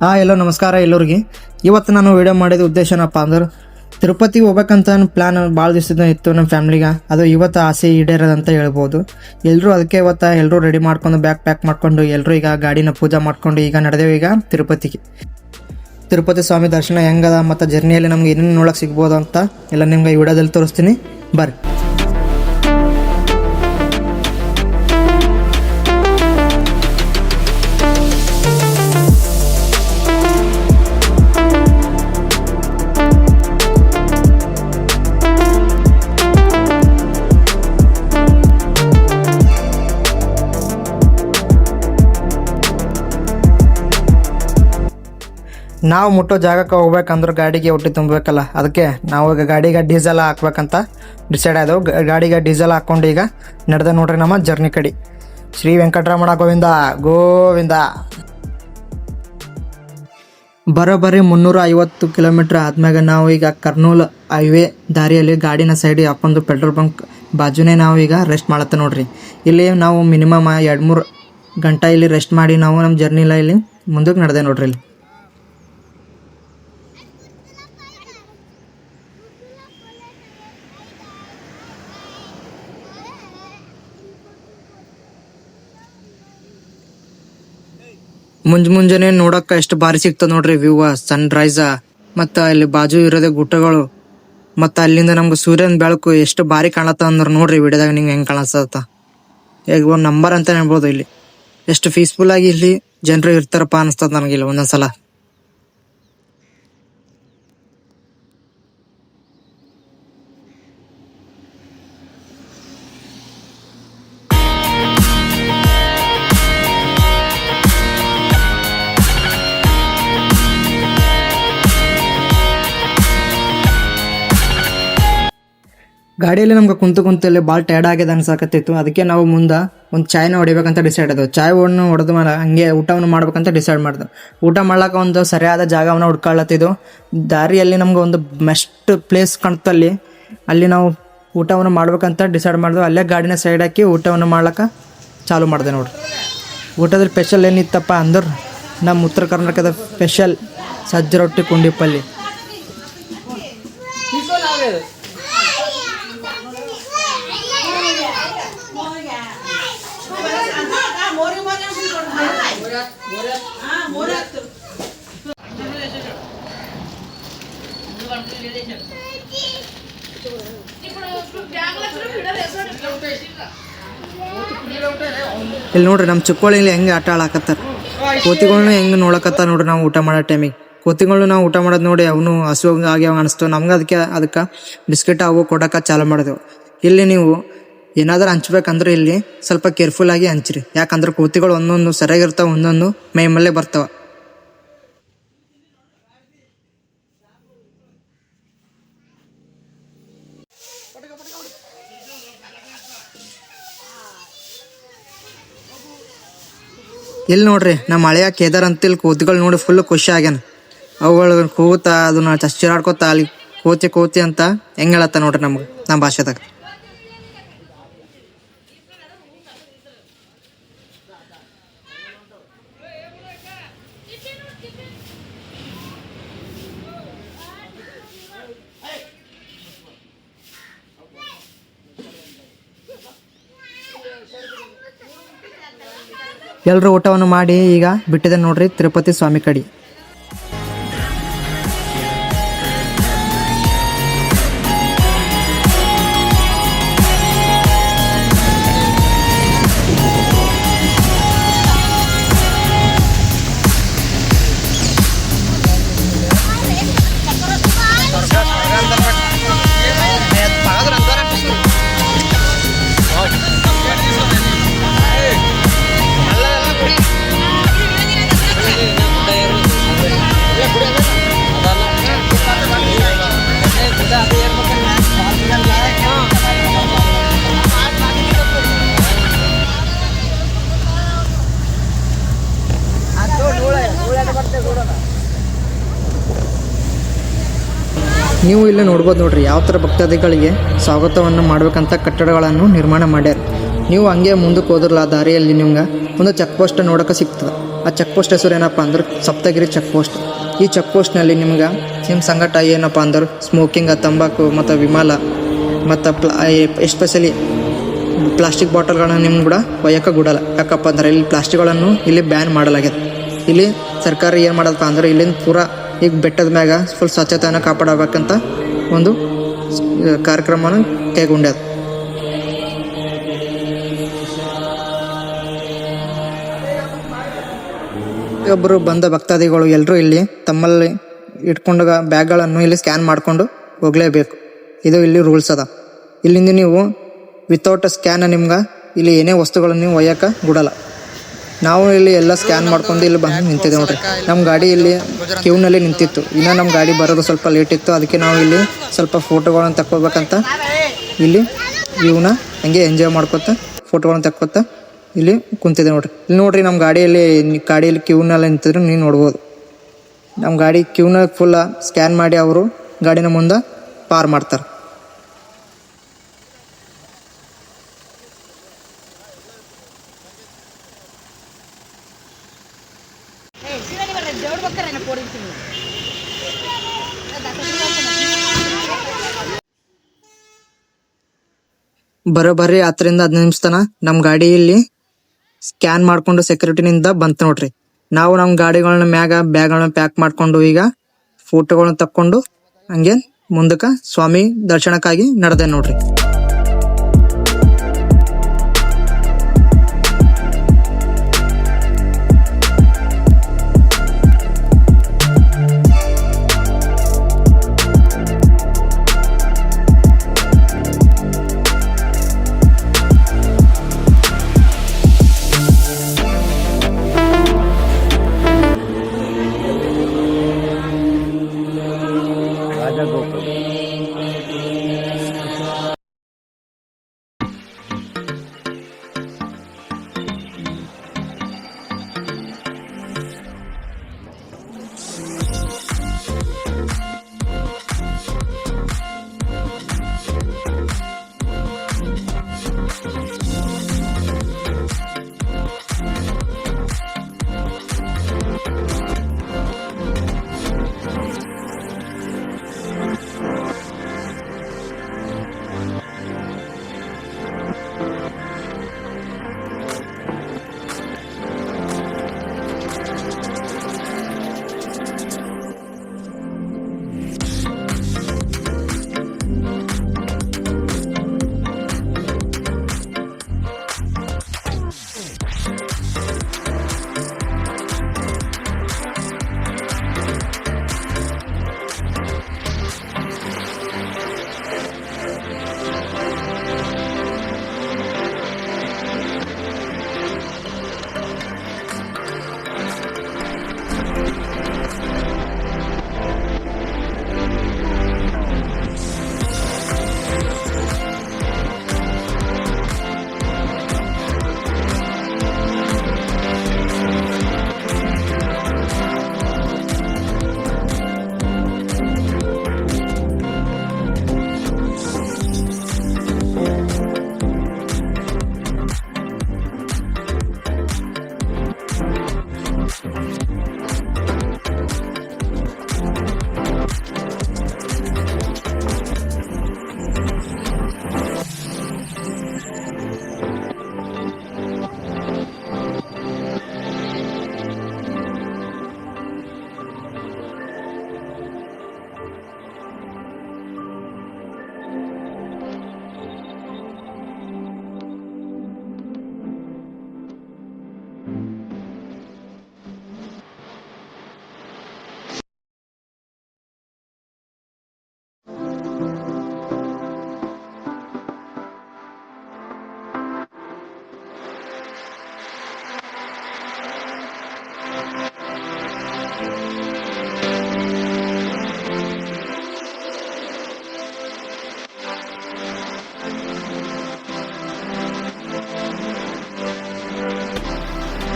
ಎಲ್ಲೋ ನಮಸ್ಕಾರ ಎಲ್ಲರಿಗೆ. ಇವತ್ತು ನಾನು ವಿಡಿಯೋ ಮಾಡಿದ ಉದ್ದೇಶ ಏನಪ್ಪ ಅಂದ್ರೆ ತಿರುಪತಿಗೆ ಹೋಗ್ಬೇಕಂತ ಪ್ಲ್ಯಾನ್ ಭಾಳ ದಿವಸದಿಂದ ಇತ್ತು ನಮ್ಮ ಫ್ಯಾಮ್ಲಿಗೆ. ಅದು ಇವತ್ತು ಆಸೆ ಈಡೇರೋದಂತ ಹೇಳ್ಬೋದು. ಎಲ್ಲರೂ ಅದಕ್ಕೆ ಇವತ್ತು ಎಲ್ಲರೂ ರೆಡಿ ಮಾಡ್ಕೊಂಡು ಬ್ಯಾಗ್ ಪ್ಯಾಕ್ ಮಾಡ್ಕೊಂಡು ಎಲ್ಲರೂ ಈಗ ಗಾಡಿನ ಪೂಜೆ ಮಾಡ್ಕೊಂಡು ಈಗ ನಡೆದೇವು ಈಗ ತಿರುಪತಿಗೆ. ತಿರುಪತಿ ಸ್ವಾಮಿ ದರ್ಶನ ಹೆಂಗದ ಮತ್ತು ಜರ್ನಿಯಲ್ಲಿ ನಮ್ಗೆ ಏನೇನು ನೋಡೋಕೆ ಸಿಗ್ಬೋದು ಅಂತ ಎಲ್ಲ ನಿಮ್ಗೆ ಈ ವಿಡಿಯೋದಲ್ಲಿ ತೋರಿಸ್ತೀನಿ ಬರ್ರಿ. ನಾವು ಮುಟ್ಟೋ ಜಾಗಕ್ಕೆ ಹೋಗ್ಬೇಕಂದ್ರೆ ಗಾಡಿಗೆ ಒಟ್ಟು ತುಂಬಬೇಕಲ್ಲ, ಅದಕ್ಕೆ ನಾವು ಈಗ ಗಾಡಿಗೆ ಡೀಸೆಲ್ ಹಾಕ್ಬೇಕಂತ ಡಿಸೈಡ್ ಆದವು. ಗಾಡಿಗೆ ಡೀಸೆಲ್ ಹಾಕ್ಕೊಂಡು ಈಗ ನಡೆದ ನೋಡ್ರಿ ನಮ್ಮ ಜರ್ನಿ ಕಡೆ. ಶ್ರೀ ವೆಂಕಟರಮಣ ಗೋವಿಂದ ಗೋವಿಂದ. ಬರೋಬ್ಬರಿ 350 ಕಿಲೋಮೀಟ್ರ್ ಆದ್ಮ್ಯಾಗ ನಾವು ಈಗ ಕರ್ನೂಲ್ ಹೈವೇ ದಾರಿಯಲ್ಲಿ ಗಾಡಿನ ಸೈಡಿಗೆ ಹಾಕೊಂಡು ಪೆಟ್ರೋಲ್ ಬಂಕ್ ಬಾಜುನೇ ನಾವು ಈಗ ರೆಸ್ಟ್ ಮಾಡತ್ತೆ ನೋಡ್ರಿ. ಇಲ್ಲಿ ನಾವು ಮಿನಿಮಮ್ 2-3 ಗಂಟೆ ಇಲ್ಲಿ ರೆಸ್ಟ್ ಮಾಡಿ ನಾವು ನಮ್ಮ ಜರ್ನಿಲ ಇಲ್ಲಿ ಮುಂದಕ್ಕೆ ನಡೆದೆ ನೋಡ್ರಿ. ಇಲ್ಲಿ ಮುಂಜಾನೆ ನೋಡೋಕೆ ಎಷ್ಟು ಭಾರಿ ಸಿಗ್ತದೆ ನೋಡ್ರಿ ವ್ಯೂ, ಸನ್ರೈಸ ಮತ್ತು ಅಲ್ಲಿ ಬಾಜು ಇರೋದೇ ಗುಡ್ಡಗಳು ಮತ್ತು ಅಲ್ಲಿಂದ ನಮ್ಗೆ ಸೂರ್ಯನ ಬೆಳಕು ಎಷ್ಟು ಭಾರಿ ಕಾಣತ್ತ ಅಂದ್ರೆ ನೋಡ್ರಿ ವಿಡಿಯೋದಾಗ ನಿಂಗೆ ಹೆಂಗೆ ಕಾಣಿಸ್ತತ್ತ. ಈಗ ಒಂದು ನಂಬರ್ ಅಂತ ಹೇಳ್ಬೋದು. ಇಲ್ಲಿ ಎಷ್ಟು ಪೀಸ್ಫುಲ್ ಆಗಿ ಇಲ್ಲಿ ಜನರು ಇರ್ತಾರಪ್ಪ ಅನಿಸ್ತದ ನನಗಿಲ್ಲ ಒಂದೊಂದ್ಸಲ. ಗಾಡಿಯಲ್ಲಿ ನಮ್ಗೆ ಕುಂತಲ್ಲಿ ಭಾಳ ಟೈರ್ಡ್ ಆಗಿದೆ ಅನ್ಸಾಕತ್ತಿತ್ತು. ಅದಕ್ಕೆ ನಾವು ಮುಂದೆ ಒಂದು ಚಾಯ್ನ ಹೊಡಿಬೇಕಂತ ಡಿಸೈಡ್ ಆದವು. ಚಾಯ್ವನ್ನು ಹೊಡೆದು ಹಂಗೆ ಊಟವನ್ನು ಮಾಡ್ಬೇಕಂತ ಡಿಸೈಡ್ ಮಾಡಿದ್ವು. ಊಟ ಮಾಡ್ಲಿಕ್ಕೆ ಒಂದು ಸರಿಯಾದ ಜಾಗವನ್ನು ಹುಡ್ಕೊಳ್ಳತ್ತಿದ್ದು. ದಾರಿಯಲ್ಲಿ ನಮ್ಗೆ ಒಂದು ಬೆಸ್ಟ್ ಪ್ಲೇಸ್ ಕಾಣ್ತಲ್ಲಿ, ಅಲ್ಲಿ ನಾವು ಊಟವನ್ನು ಮಾಡ್ಬೇಕಂತ ಡಿಸೈಡ್ ಮಾಡಿದ್ವು. ಅಲ್ಲೇ ಗಾಡಿನ ಸೈಡ್ ಹಾಕಿ ಊಟವನ್ನು ಮಾಡ್ಲಿಕ್ಕೆ ಚಾಲು ಮಾಡಿದೆ ನೋಡ್ರಿ. ಊಟದಲ್ಲಿ ಸ್ಪೆಷಲ್ ಏನಿತ್ತಪ್ಪ ಅಂದ್ರೆ ನಮ್ಮ ಉತ್ತರ ಕರ್ನಾಟಕದ ಸ್ಪೆಷಲ್ ಸಜ್ಜ ರೊಟ್ಟಿ ಕುಂಡಿ ಪಲ್ಯ. ಇಲ್ಲಿ ನೋಡ್ರಿ ನಮ್ಮ ಚಿಕ್ಕೋಳಿಲಿ ಹೆಂಗೆ ಆಟ ಆಡಕತ್ತಾರ. ಕೋತಿಗಳನ್ನ ಹೆಂಗೆ ನೋಡಕತ್ತಾರ ನೋಡ್ರಿ. ನಾವು ಊಟ ಮಾಡೋ ಟೈಮಿಗೆ ಕೋತಿಗಳು ನಾವು ಊಟ ಮಾಡೋದು ನೋಡಿ ಅವನು ಹಸು ಆಗ್ಯಾವ ಅನಿಸ್ತು ನಮ್ಗೆ. ಅದಕ್ಕೆ ಬಿಸ್ಕೆಟ್ ಅವು ಕೊಡೋಕೆ ಚಾಲು ಮಾಡಿದೆವು. ಇಲ್ಲಿ ನೀವು ಏನಾದರೂ ಹಂಚ್ಬೇಕಂದ್ರೆ ಇಲ್ಲಿ ಸ್ವಲ್ಪ ಕೇರ್ಫುಲ್ ಆಗಿ ಹಂಚ್ರಿ, ಯಾಕಂದ್ರೆ ಕೋತಿಗಳು ಒಂದೊಂದು ಸರಿಯಾಗಿರ್ತಾವೆ, ಒಂದೊಂದು ಮೈ ಮಲ್ಲೇ ಬರ್ತಾವ. ಇಲ್ಲಿ ನೋಡ್ರಿ ನಮ್ಮ ಹಳೆಯ ಕೇದಾರ್ ಅಂತ ಇಲ್ಲಿ ಕೋತಿಗಳು ನೋಡಿ ಫುಲ್ ಖುಷಿ ಆಗ್ಯಾನ. ಅವುಗಳು ಕೂತ ಅದನ್ನ ಚಚ್ಚಿರಾಡ್ಕೋತ ಅಲ್ಲಿ ಕೋತಿ ಅಂತ ಹೆಂಗೆ ಹೇಳತ್ತ ನೋಡ್ರಿ ನಮ್ಗೆ ನಮ್ಮ ಭಾಷೆದಾಗ. ಎಲ್ಲರೂ ಊಟವನ್ನು ಮಾಡಿ ಈಗ ಬಿಟ್ಟಿದೆ ನೋಡ್ರಿ ತಿರುಪತಿ ಸ್ವಾಮಿ ಕಡೆ. ನೀವು ಇಲ್ಲಿ ನೋಡ್ಬೋದು ನೋಡ್ರಿ ಯಾವ ಥರ ಭಕ್ತಾದಿಗಳಿಗೆ ಸ್ವಾಗತವನ್ನು ಮಾಡಬೇಕಂತ ಕಟ್ಟಡಗಳನ್ನು ನಿರ್ಮಾಣ ಮಾಡ್ಯಾರ. ನೀವು ಹಂಗೆ ಮುಂದಕ್ಕೆ ಹೋದ್ರಲ್ಲ ಆ ದಾರಿಯಲ್ಲಿ ನಿಮ್ಗೆ ಒಂದು ಚೆಕ್ ಪೋಸ್ಟ್ ನೋಡೋಕೆ ಸಿಗ್ತದೆ. ಆ ಚೆಕ್ ಪೋಸ್ಟ್ ಹೆಸರು ಏನಪ್ಪ ಅಂದ್ರೆ ಸಪ್ತಗಿರಿ ಚೆಕ್ ಪೋಸ್ಟ್. ಈ ಚೆಕ್ ಪೋಸ್ಟ್ನಲ್ಲಿ ನಿಮ್ಗೆ ನಿಮ್ಮ ಸಂಗಟ ಏನಪ್ಪ ಅಂದ್ರೆ ಸ್ಮೋಕಿಂಗ್, ತಂಬಾಕು ಮತ್ತು ವಿಮಲ ಮತ್ತು ಎಸ್ಪೆಷಲಿ ಪ್ಲಾಸ್ಟಿಕ್ ಬಾಟಲ್ಗಳನ್ನ ನಿಮ್ಗೆ ಕೂಡ ಒಯ್ಯೋಕೆ ಬಿಡಲ್ಲ. ಯಾಕಪ್ಪ ಅಂದ್ರೆ ಇಲ್ಲಿ ಪ್ಲಾಸ್ಟಿಕ್ಗಳನ್ನು ಇಲ್ಲಿ ಬ್ಯಾನ್ ಮಾಡಲಾಗಿದೆ. ಇಲ್ಲಿ ಸರ್ಕಾರ ಏನು ಮಾಡೋದಪ್ಪ ಅಂದ್ರೆ ಇಲ್ಲಿಂದ ಪೂರಾ ಈಗ ಬೆಟ್ಟದ ಮ್ಯಾಗ ಫುಲ್ ಸ್ವಚ್ಛತೆಯನ್ನು ಕಾಪಾಡಬೇಕಂತ ಒಂದು ಕಾರ್ಯಕ್ರಮವನ್ನು ಕೈಗೊಂಡ್ಯದ. ಒಬ್ಬರು ಬಂದ ಭಕ್ತಾದಿಗಳು ಎಲ್ಲರೂ ಇಲ್ಲಿ ತಮ್ಮಲ್ಲಿ ಇಟ್ಕೊಂಡು ಬ್ಯಾಗ್ಗಳನ್ನು ಇಲ್ಲಿ ಸ್ಕ್ಯಾನ್ ಮಾಡಿಕೊಂಡು ಹೋಗಲೇಬೇಕು. ಇದು ಇಲ್ಲಿ ರೂಲ್ಸ್ ಅದ. ಇಲ್ಲಿಂದ ನೀವು ವಿತೌಟ್ ಸ್ಕ್ಯಾನ್ ನಿಮ್ಗೆ ಇಲ್ಲಿ ಏನೇ ವಸ್ತುಗಳನ್ನು ನೀವು ಒಯ್ಯೋಕೆ ಬಿಡಲ್ಲ. ನಾವು ಇಲ್ಲಿ ಎಲ್ಲ ಸ್ಕ್ಯಾನ್ ಮಾಡ್ಕೊಂಡು ಇಲ್ಲಿ ಬಂದು ನಿಂತಿದ್ದೇವೆ ನೋಡ್ರಿ. ನಮ್ಮ ಗಾಡಿ ಇಲ್ಲಿ ಕ್ಯೂನಲ್ಲಿ ನಿಂತಿತ್ತು. ಇನ್ನೂ ನಮ್ಮ ಗಾಡಿ ಬರೋದು ಸ್ವಲ್ಪ ಲೇಟ್ ಇತ್ತು. ಅದಕ್ಕೆ ನಾವು ಇಲ್ಲಿ ಸ್ವಲ್ಪ ಫೋಟೋಗಳನ್ನು ತಕ್ಕೋಬೇಕಂತ ಇಲ್ಲಿ ವ್ಯೂನ ಹಂಗೆ ಎಂಜಾಯ್ ಮಾಡ್ಕೊತ ಫೋಟೋಗಳನ್ನು ತಕ್ಕೋತ ಇಲ್ಲಿ ಕುಂತಿದೆ ನೋಡ್ರಿ. ಇಲ್ಲಿ ನೋಡ್ರಿ ನಮ್ಮ ಗಾಡಿಯಲ್ಲಿ ಕ್ಯೂನಲ್ಲಿ ನಿಂತಿದ್ರು ನೀವು ನೋಡ್ಬೋದು. ನಮ್ಮ ಗಾಡಿ ಕ್ಯೂನ ಫುಲ್ಲ ಸ್ಕ್ಯಾನ್ ಮಾಡಿ ಅವರು ಗಾಡಿನ ಮುಂದೆ ಪಾರ್ ಮಾಡ್ತಾರೆ. ಬರೋಬ್ಬರಿ 10-15 ನಿಮಿಷ ತನ ನಮ್ಮ ಗಾಡಿಯಲ್ಲಿ ಸ್ಕ್ಯಾನ್ ಮಾಡ್ಕೊಂಡು ಸೆಕ್ಯೂರಿಟಿನಿಂದ ಬಂತು ನೋಡ್ರಿ. ನಾವು ನಮ್ಮ ಗಾಡಿಗಳನ್ನ ಮ್ಯಾಗ ಬ್ಯಾಗ್ಗಳನ್ನ ಪ್ಯಾಕ್ ಮಾಡ್ಕೊಂಡು ಈಗ ಫೋಟೋಗಳನ್ನ ತಕ್ಕೊಂಡು ಹಂಗೆ ಮುಂದಕ್ಕೆ ಸ್ವಾಮಿ ದರ್ಶನಕ್ಕಾಗಿ ನಡೆದೆ ನೋಡ್ರಿ.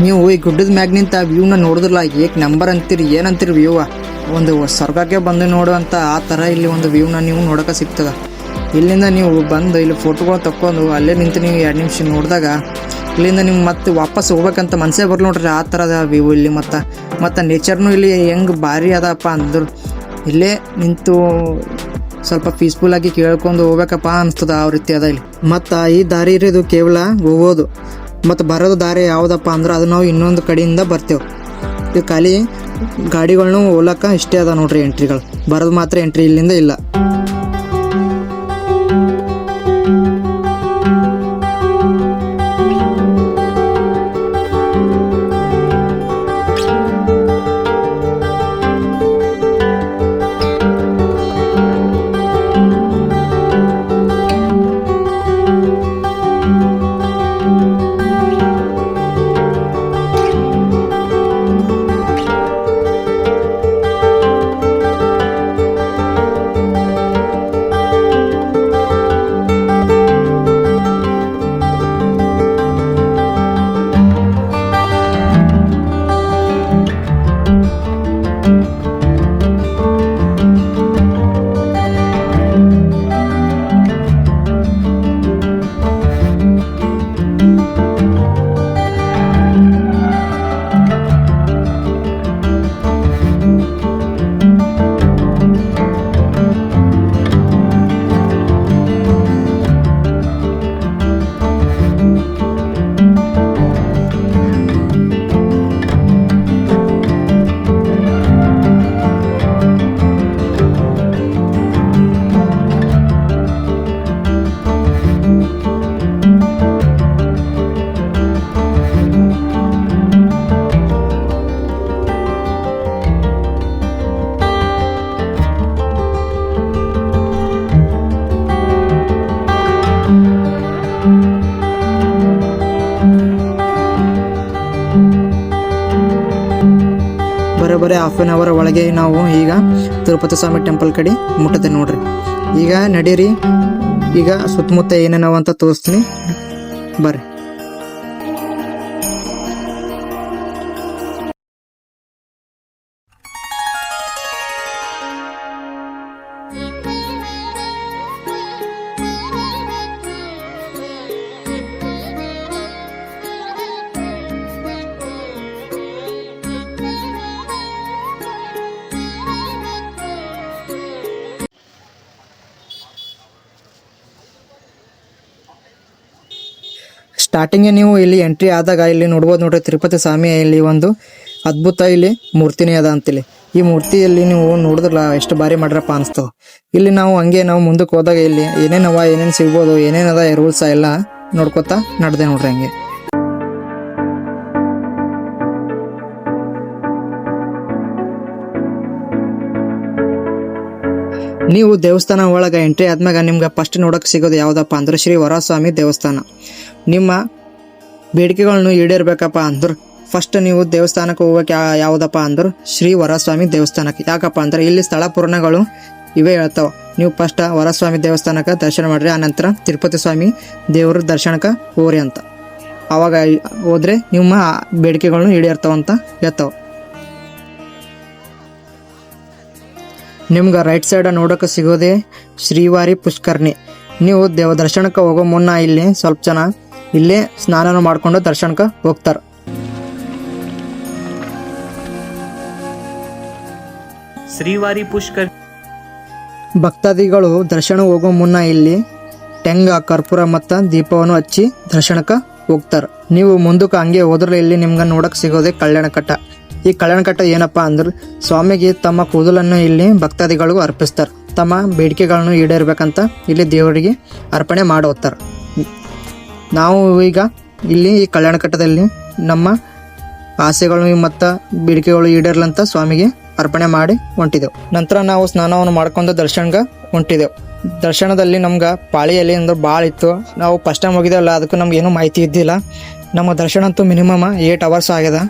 ನೀವು ಈ ಗುಡ್ಡದ ಮ್ಯಾಗ್ ನಿಂತ ವ್ಯೂನ ನೋಡಿದ್ರಲ್ಲ, ಏಕ್ ನಂಬರ್ ಅಂತೀರಿ, ಏನಂತೀರಿ ವ್ಯೂವ, ಒಂದು ಸ್ವರ್ಗಕ್ಕೆ ಬಂದು ನೋಡುವಂಥ ಆ ಥರ ಇಲ್ಲಿ ಒಂದು ವ್ಯೂನ ನೀವು ನೋಡೋಕೆ ಸಿಗ್ತದೆ. ಇಲ್ಲಿಂದ ನೀವು ಬಂದು ಇಲ್ಲಿ ಫೋಟೋಗಳು ತಕ್ಕೊಂಡು ಅಲ್ಲೇ ನಿಂತು ನೀವು 2 ನಿಮಿಷ ನೋಡಿದಾಗ ಇಲ್ಲಿಂದ ನಿಮ್ಗೆ ಮತ್ತೆ ವಾಪಸ್ ಹೋಗ್ಬೇಕಂತ ಮನಸ್ಸೇ ಬರ್ಲಿ ನೋಡ್ರಿ. ಆ ಥರದ ವ್ಯೂ ಇಲ್ಲಿ. ಮತ್ತು ನೇಚರ್ನು ಇಲ್ಲಿ ಹೆಂಗೆ ಭಾರಿ ಅದಪ್ಪ ಅಂದ್ರೆ ಇಲ್ಲೇ ನಿಂತು ಸ್ವಲ್ಪ ಪೀಸ್ಫುಲ್ಲಾಗಿ ಕೇಳ್ಕೊಂಡು ಹೋಗ್ಬೇಕಪ್ಪ ಅನಿಸ್ತದ. ಆ ರೀತಿ ಅದ ಇಲ್ಲಿ. ಮತ್ತು ಈ ದಾರಿ ಇರೋದು ಕೇವಲ ಹೋಗೋದು ಮತ್ತು ಬರೋದು ದಾರಿ ಯಾವುದಪ್ಪ ಅಂದ್ರೆ ಅದು ನಾವು ಇನ್ನೊಂದು ಕಡೆಯಿಂದ ಬರ್ತೇವೆ. ಇದು ಖಾಲಿ ಗಾಡಿಗಳ್ನು ಹೋಗ್ಲಕ್ಕ ಇಷ್ಟೇ ಅದ ನೋಡ್ರಿ ಎಂಟ್ರಿಗಳು. ಬರೋದು ಮಾತ್ರ ಎಂಟ್ರಿ ಇಲ್ಲಿಂದ ಇಲ್ಲ. ಬರೋಬ್ಬರಿ ಹಾಫ್ ಆನ್ ಅವರ್ ಒಳಗೆ ನಾವು ಈಗ ತಿರುಪತಿ ಸ್ವಾಮಿ ಟೆಂಪಲ್ ಕಡೆ ಮುಟ್ಟತೆ ನೋಡ್ರಿ. ಈಗ ನಡೀರಿ, ಈಗ ಸುತ್ತಮುತ್ತ ಏನೇನವ ಅಂತ ತೋರಿಸ್ತೀನಿ ಬರ್ರಿ. ಸ್ಟಾರ್ಟಿಂಗ್ಗೆ ನೀವು ಇಲ್ಲಿ ಎಂಟ್ರಿ ಆದಾಗ ಇಲ್ಲಿ ನೋಡ್ಬೋದು ನೋಡ್ರಿ, ತಿರುಪತಿ ಸ್ವಾಮಿ ಇಲ್ಲಿ ಒಂದು ಅದ್ಭುತ ಇಲ್ಲಿ ಮೂರ್ತಿನೇ ಅದ ಅಂತಿಲ್ಲಿ. ಈ ಮೂರ್ತಿಯಲ್ಲಿ ನೀವು ನೋಡಿದ್ರಲ್ಲ ಎಷ್ಟು ಬಾರಿ ಮಾಡ್ರಪ್ಪ ಅನಿಸ್ತವ. ಇಲ್ಲಿ ನಾವು ಹಂಗೆ ನಾವು ಮುಂದಕ್ಕೆ ಹೋದಾಗ ಇಲ್ಲಿ ಏನೇನವ ಏನೇನು ಸಿಗ್ಬೋದು ಏನೇನದ ರೂಲ್ಸ್ ಎಲ್ಲ ನೋಡ್ಕೊತಾ ನಡೆದೆ ನೋಡ್ರಿ ಹಂಗೆ. ನೀವು ದೇವಸ್ಥಾನ ಒಳಗೆ ಎಂಟ್ರಿ ಆದ್ಮ್ಯಾಗ ನಿಮ್ಗೆ ಫಸ್ಟ್ ನೋಡೋಕೆ ಸಿಗೋದು ಯಾವುದಪ್ಪ ಅಂದ್ರೆ ಶ್ರೀ ವರಸ್ವಾಮಿ ದೇವಸ್ಥಾನ. ನಿಮ್ಮ ಬೇಡಿಕೆಗಳನ್ನು ಈಡೇರ್ಬೇಕಪ್ಪ ಅಂದ್ರೆ ಫಸ್ಟ್ ನೀವು ದೇವಸ್ಥಾನಕ್ಕೆ ಹೋಗೋಕೆ ಯಾವುದಪ್ಪ ಅಂದ್ರೆ ಶ್ರೀ ವರಸ್ವಾಮಿ ದೇವಸ್ಥಾನಕ್ಕೆ. ಯಾಕಪ್ಪ ಅಂದ್ರೆ ಇಲ್ಲಿ ಸ್ಥಳ ಪುರಾಣಗಳು ಇವೇ ಹೇಳ್ತಾವ. ನೀವು ಫಸ್ಟ್ ವರಸ್ವಾಮಿ ದೇವಸ್ಥಾನಕ್ಕೆ ದರ್ಶನ ಮಾಡ್ರಿ, ಆನಂತರ ತಿರುಪತಿ ಸ್ವಾಮಿ ದೇವ್ರ ದರ್ಶನಕ್ಕೆ ಹೋಗ್ರಿ ಅಂತ. ಆವಾಗ ಹೋದ್ರೆ ನಿಮ್ಮ ಬೇಡಿಕೆಗಳನ್ನು ಈಡೇರ್ತಾವಂತ ಹೇಳ್ತಾವ. ನಿಮ್ಗೆ ರೈಟ್ ಸೈಡ್ ನೋಡೋಕೆ ಸಿಗೋದೇ ಶ್ರೀವಾರಿ ಪುಷ್ಕರ್ಣಿ. ನೀವು ದರ್ಶನಕ್ಕೆ ಹೋಗೋ ಮುನ್ನ ಇಲ್ಲಿ ಸ್ವಲ್ಪ ಜನ ಇಲ್ಲೇ ಸ್ನಾನ ಮಾಡ್ಕೊಂಡು ದರ್ಶನಕ್ಕೆ ಹೋಗ್ತಾರೆ. ಶ್ರೀವಾರಿ ಪುಷ್ಕರ್ ಭಕ್ತಾದಿಗಳು ದರ್ಶನ ಹೋಗೋ ಮುನ್ನ ಇಲ್ಲಿ ಟೆಂಗ, ಕರ್ಪೂರ ಮತ್ತು ದೀಪವನ್ನು ಹಚ್ಚಿ ದರ್ಶನಕ್ಕೆ ಹೋಗ್ತಾರೆ. ನೀವು ಮುಂದಕ್ಕೆ ಹಂಗೆ ಹೋದ್ರೆ ಇಲ್ಲಿ ನಿಮ್ಗೆ ನೋಡಕ್ಕೆ ಸಿಗೋದೇ ಕಲ್ಯಾಣ ಕಟ್ಟ. ಈ ಕಲ್ಯಾಣ ಕಟ್ಟ ಏನಪ್ಪ ಅಂದ್ರೆ ಸ್ವಾಮಿಗೆ ತಮ್ಮ ಕೂದಲನ್ನು ಇಲ್ಲಿ ಭಕ್ತಾದಿಗಳಿಗೂ ಅರ್ಪಿಸ್ತಾರೆ. ತಮ್ಮ ಬೇಡಿಕೆಗಳನ್ನು ಈಡೇರ್ಬೇಕಂತ ಇಲ್ಲಿ ದೇವರಿಗೆ ಅರ್ಪಣೆ ಮಾಡಿ ಹೋಗ್ತಾರೆ. ನಾವು ಈಗ ಇಲ್ಲಿ ಈ ಕಲ್ಯಾಣ ಕಟ್ಟದಲ್ಲಿ ನಮ್ಮ ಆಸೆಗಳು ಮತ್ತು ಬೇಡಿಕೆಗಳು ಈಡೇರ್ಲಂತ ಸ್ವಾಮಿಗೆ ಅರ್ಪಣೆ ಮಾಡಿ ಹೊಂಟಿದೆವು. ನಂತರ ನಾವು ಸ್ನಾನವನ್ನು ಮಾಡ್ಕೊಂಡು ದರ್ಶನಕ್ಕೆ ಹೊಂಟಿದೆವು. ದರ್ಶನದಲ್ಲಿ ನಮ್ಗೆ ಪಾಳಿಯಲ್ಲಿ ಅಂದ್ರೆ ಭಾಳ ಇತ್ತು. ನಾವು ಫಸ್ಟ್ ಟೈಮ್ ಹೋಗಿದ್ದೇವಲ್ಲ, ಅದಕ್ಕೂ ನಮ್ಗೆ ಏನೂ ಮಾಹಿತಿ ಇದ್ದಿಲ್ಲ. ನಮ್ಮ ದರ್ಶನ ಅಂತೂ ಮಿನಿಮಮ್ 8 ಅವರ್ಸ್ ಆಗ್ಯದ.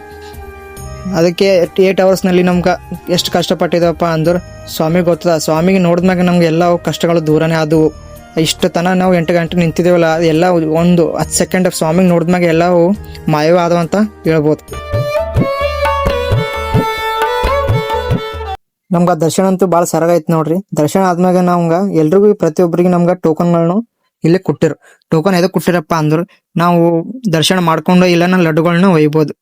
ಅದಕ್ಕೆ 8 ಅವರ್ಸ್ನಲ್ಲಿ ನಮ್ಗೆ ಎಷ್ಟು ಕಷ್ಟಪಟ್ಟಿದ್ದಪ್ಪ ಅಂದ್ರೆ ಸ್ವಾಮಿಗೆ ಗೊತ್ತದ. ಸ್ವಾಮಿಗೆ ನೋಡಿದ್ಮ್ಯಾಗ ನಮ್ಗೆ ಎಲ್ಲ ಕಷ್ಟಗಳು ದೂರನೇ ಆದವು. ಇಷ್ಟು ತನ ನಾವು 8 ಗಂಟೆ ನಿಂತಿದ್ದೇವಲ್ಲ, ಎಲ್ಲ ಒಂದು 10 ಸೆಕೆಂಡ್ ಸ್ವಾಮಿಗೆ ನೋಡಿದ್ಮ್ಯಾಗ ಎಲ್ಲವೂ ಮಾಯವೇ ಆದವು ಅಂತ ಹೇಳ್ಬೋದು. ನಮ್ಗೆ ದರ್ಶನ ಅಂತೂ ಭಾಳ ಸರಗೈತೆ ನೋಡ್ರಿ. ದರ್ಶನ ಆದ್ಮ್ಯಾಗ ನಮ್ಗೆ ಎಲ್ರಿಗೂ ಪ್ರತಿಯೊಬ್ಬರಿಗೆ ನಮ್ಗೆ ಟೋಕನ್ಗಳನ್ನು ಇಲ್ಲಿ ಕೊಟ್ಟಿರು. ಟೋಕನ್ ಎದಕ್ಕೆ ಕೊಟ್ಟಿರಪ್ಪ ಅಂದ್ರೆ ನಾವು ದರ್ಶನ ಮಾಡ್ಕೊಂಡು ಇಲ್ಲನ ಲಡ್ಡುಗಳನ್ನ ಒಯ್ಬೋದು.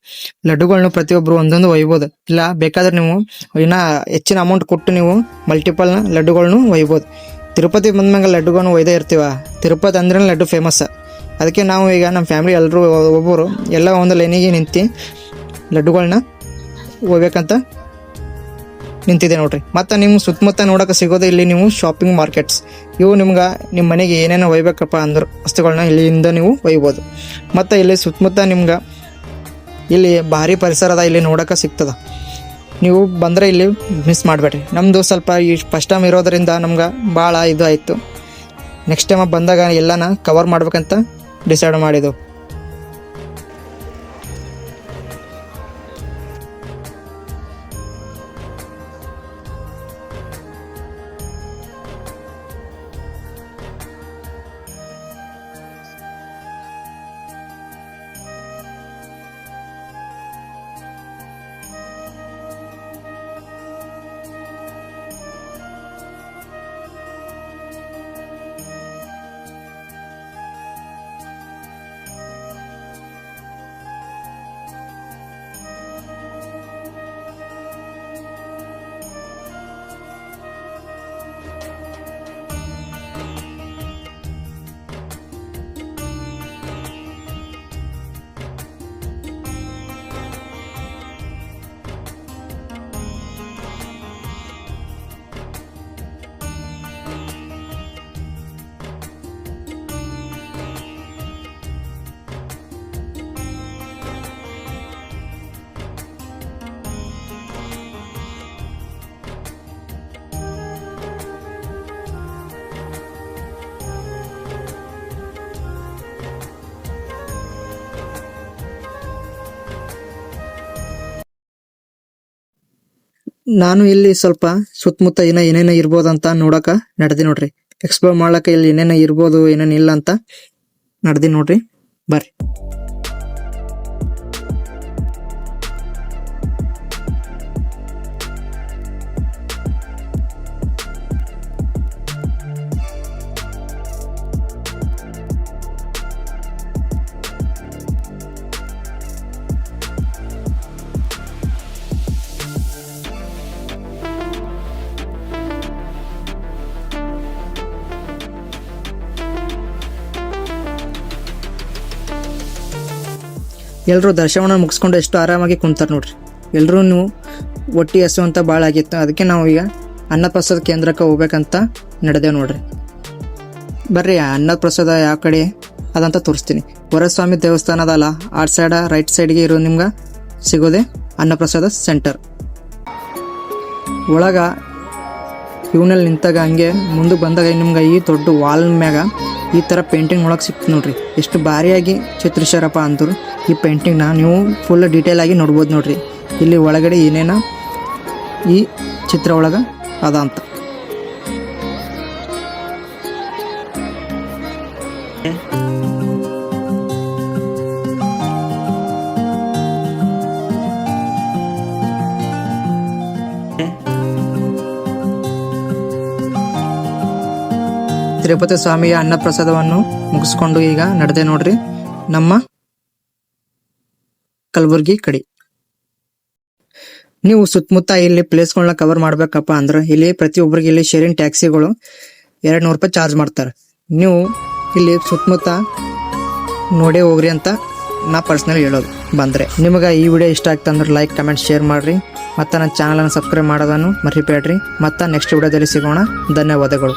ಲಡ್ಡುಗಳನ್ನ ಪ್ರತಿಯೊಬ್ರು ಒಂದೊಂದು ಒಯ್ಬೋದು. ಇಲ್ಲ ಬೇಕಾದ್ರೆ ನೀವು ಇನ್ನ ಹೆಚ್ಚಿನ ಅಮೌಂಟ್ ಕೊಟ್ಟು ನೀವು ಮಲ್ಟಿಪಲ್ ಲಡ್ಡುಗಳನ್ನ ಒಯ್ಬೋದು. ತಿರುಪತಿ ಬಂದ್ಮ್ಯಾಗ ಲಡ್ಡುಗಳನ್ನ ಒಯ್ದೇ ಇರ್ತೀವ. ತಿರುಪತಿ ಅಂದ್ರೆ ಲಡ್ಡು ಫೇಮಸ್. ಅದಕ್ಕೆ ನಾವು ಈಗ ನಮ್ಮ ಫ್ಯಾಮಿಲಿ ಎಲ್ಲರೂ ಒಬ್ಬರು ಎಲ್ಲ ಒಂದು ಲೈನಿಗೆ ನಿಂತು ಲಡ್ಡುಗಳನ್ನ ಒಯ್ಬೇಕಂತ ನಿಂತಿದೆ ನೋಡ್ರಿ. ಮತ್ತು ನಿಮ್ಮ ಸುತ್ತಮುತ್ತ ನೋಡೋಕೆ ಸಿಗೋದು ಇಲ್ಲಿ ನೀವು ಶಾಪಿಂಗ್ ಮಾರ್ಕೆಟ್ಸ್. ಇವು ನಿಮ್ಗೆ ನಿಮ್ಮ ಮನೆಗೆ ಏನೇನೋ ಒಯ್ಬೇಕಪ್ಪ ಅಂದ್ರೆ ವಸ್ತುಗಳನ್ನ ಇಲ್ಲಿಂದ ನೀವು ಒಯ್ಬೋದು. ಮತ್ತು ಇಲ್ಲಿ ಸುತ್ತಮುತ್ತ ನಿಮ್ಗೆ ಇಲ್ಲಿ ಭಾರಿ ಪರಿಸರದ ಇಲ್ಲಿ ನೋಡೋಕೆ ಸಿಗ್ತದೆ. ನೀವು ಬಂದರೆ ಇಲ್ಲಿ ಮಿಸ್ ಮಾಡಬೇಡ್ರಿ. ನಮ್ಮದು ಸ್ವಲ್ಪ ಈ ಫಸ್ಟ್ ಟೈಮ್ ಇರೋದರಿಂದ ನಮ್ಗೆ ಭಾಳ ಇದು ಆಯಿತು. ನೆಕ್ಸ್ಟ್ ಟೈಮ್ ಬಂದಾಗ ಎಲ್ಲನ ಕವರ್ ಮಾಡ್ಬೇಕಂತ ಡಿಸೈಡ್ ಮಾಡಿದೆವು. ನಾನು ಇಲ್ಲಿ ಸ್ವಲ್ಪ ಸುತ್ತಮುತ್ತ ಏನೇನೋ ಇರ್ಬೋದು ಅಂತ ನೋಡಕ ನಡೆದಿ ನೋಡ್ರಿ. ಎಕ್ಸ್ಪ್ಲೋರ್ ಮಾಡ್ಲಕ್ಕ ಇಲ್ಲಿ ಏನೇನೋ ಇರ್ಬೋದು ಏನೇನು ಇಲ್ಲ ಅಂತ ನಡೆದಿ ನೋಡ್ರಿ. ಬರ್ರಿ. ಎಲ್ಲರೂ ದರ್ಶನವನ್ನು ಮುಗಿಸ್ಕೊಂಡು ಎಷ್ಟು ಆರಾಮಾಗಿ ಕುಂತಾರೆ ನೋಡ್ರಿ. ಎಲ್ಲರೂ ನೀವು ಒಟ್ಟಿ ಹಸು ಅಂತ ಭಾಳ ಆಗಿತ್ತು. ಅದಕ್ಕೆ ನಾವು ಈಗ ಅನ್ನಪ್ರಸಾದ ಕೇಂದ್ರಕ್ಕೆ ಹೋಗ್ಬೇಕಂತ ನಡೆದೇವು ನೋಡ್ರಿ. ಬರ್ರಿ, ಅನ್ನಪ್ರಸಾದ ಯಾವ ಕಡೆ ಅದಂತ ತೋರಿಸ್ತೀನಿ. ವರಸ್ವಾಮಿ ದೇವಸ್ಥಾನ ಅದಲ್ಲ, ಆ ಸೈಡ ರೈಟ್ ಸೈಡ್ಗೆ ಇರೋ ನಿಮ್ಗೆ ಸಿಗೋದೆ ಅನ್ನಪ್ರಸಾದ ಸೆಂಟರ್. ಒಳಗ ಇವನಲ್ಲಿ ನಿಂತಾಗ ಹಂಗೆ ಮುಂದಕ್ಕೆ ಬಂದಾಗ ನಿಮ್ಗೆ ಈ ದೊಡ್ಡ ವಾಲ್ ಮ್ಯಾಗ ಈ ಥರ ಪೇಂಟಿಂಗ್ ಒಳಗೆ ಸಿಕ್ತು ನೋಡ್ರಿ. ಎಷ್ಟು ಭಾರಿಯಾಗಿ ಚಿತ್ರಿಸ್ಯಾರಪ್ಪ ಅಂದರು. ಈ ಪೇಂಟಿಂಗ್ನ ನೀವು ಫುಲ್ ಡೀಟೇಲ್ ಆಗಿ ನೋಡ್ಬೋದು ನೋಡ್ರಿ. ಇಲ್ಲಿ ಒಳಗಡೆ ಏನೇನ ಈ ಚಿತ್ರ ಒಳಗೆ ಅದ ಅಂತ. ತಿರುಪತಿ ಸ್ವಾಮಿಯ ಅನ್ನಪ್ರಸಾದವನ್ನು ಮುಗಿಸ್ಕೊಂಡು ಈಗ ನಡೆದೆ ನೋಡ್ರಿ ನಮ್ಮ ಕಲಬುರ್ಗಿ ಕಡೆ. ನೀವು ಸುತ್ತಮುತ್ತ ಇಲ್ಲಿ ಪ್ಲೇಸ್ಗಳನ್ನ ಕವರ್ ಮಾಡ್ಬೇಕಪ್ಪ ಅಂದ್ರೆ ಇಲ್ಲಿ ಪ್ರತಿಯೊಬ್ಬರಿಗೆ ಇಲ್ಲಿ ಶೇರಿಂಗ್ ಟ್ಯಾಕ್ಸಿಗಳು 200 ರೂಪಾಯಿ ಚಾರ್ಜ್ ಮಾಡ್ತಾರೆ. ನೀವು ಇಲ್ಲಿ ಸುತ್ತಮುತ್ತ ನೋಡೇ ಹೋಗ್ರಿ ಅಂತ ನಾ ಪರ್ಸ್ನಲಿ ಹೇಳೋದು. ಬಂದರೆ ನಿಮಗೆ ಈ ವಿಡಿಯೋ ಇಷ್ಟ ಆಗ್ತಂದ್ರೆ ಲೈಕ್, ಕಮೆಂಟ್, ಶೇರ್ ಮಾಡಿರಿ. ಮತ್ತು ನನ್ನ ಚಾನಲನ್ನು ಸಬ್ಸ್ಕ್ರೈಬ್ ಮಾಡೋದನ್ನು ಮರಿಬೇಡ್ರಿ. ಮತ್ತು ನೆಕ್ಸ್ಟ್ ವಿಡಿಯೋದಲ್ಲಿ ಸಿಗೋಣ. ಧನ್ಯವಾದಗಳು.